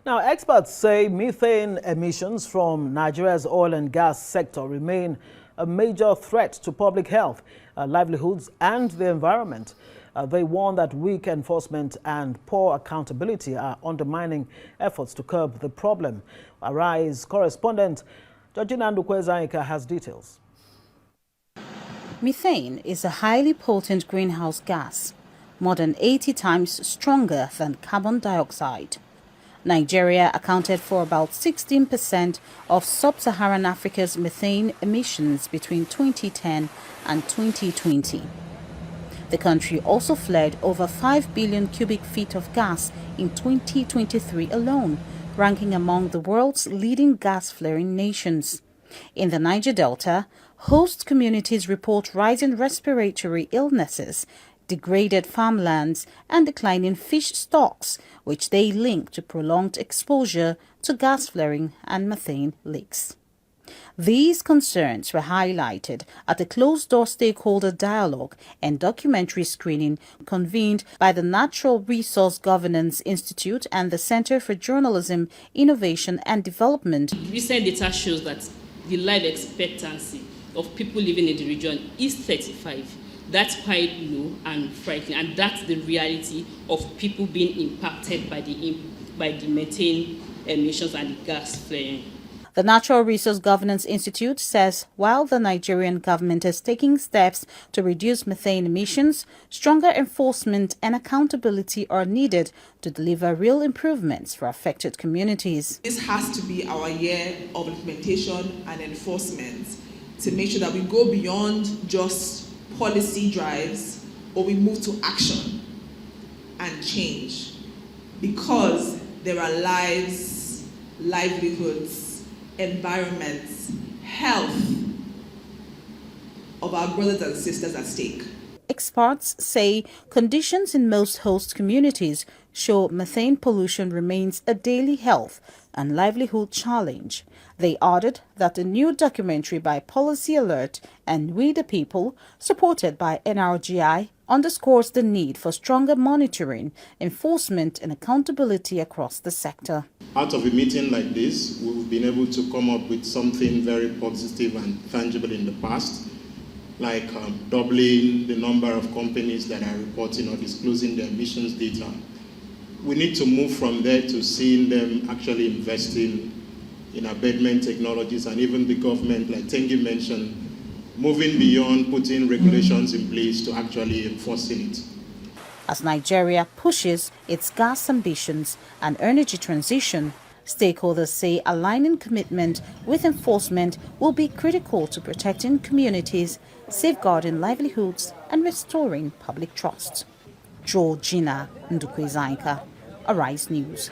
Now, experts say methane emissions from Nigeria's oil and gas sector remain a major threat to public health, livelihoods, and the environment. They warn that weak enforcement and poor accountability are undermining efforts to curb the problem. Arise correspondent Georgina Ndukwezaika has details. Methane is a highly potent greenhouse gas, more than 80 times stronger than carbon dioxide. Nigeria accounted for about 16% of sub-Saharan Africa's methane emissions between 2010 and 2020. The country also fled over 5 billion cubic feet of gas in 2023 alone, ranking among the world's leading gas-flaring nations. In the Niger Delta, host communities report rising respiratory illnesses, degraded farmlands, and declining fish stocks, which they link to prolonged exposure to gas flaring and methane leaks. These concerns were highlighted at a closed-door stakeholder dialogue and documentary screening convened by the Natural Resource Governance Institute and the Center for Journalism, Innovation and Development. Recent data shows that the life expectancy of people living in the region is 35. That's quite low and frightening, and that's the reality of people being impacted by the methane emissions and the gas flaring. The Natural Resource Governance Institute says while the Nigerian government is taking steps to reduce methane emissions, stronger enforcement and accountability are needed to deliver real improvements for affected communities. This has to be our year of implementation and enforcement to make sure that we go beyond just policy drives, but we move to action and change, because there are lives, livelihoods, environments, health of our brothers and sisters at stake. Experts say conditions in most host communities show methane pollution remains a daily health and livelihood challenge. They added that a new documentary by Policy Alert and We the People, supported by NRGI, underscores the need for stronger monitoring, enforcement and accountability across the sector. Out of a meeting like this, we've been able to come up with something very positive and tangible in the past, like doubling the number of companies that are reporting or disclosing their emissions data. We need to move from there to seeing them actually investing in abatement technologies, and even the government, like Tengi mentioned, moving beyond putting regulations in place to actually enforcing it. As Nigeria pushes its gas ambitions and energy transition, stakeholders say aligning commitment with enforcement will be critical to protecting communities, safeguarding livelihoods, and restoring public trust. Georgina Ndukwezaika, Arise News.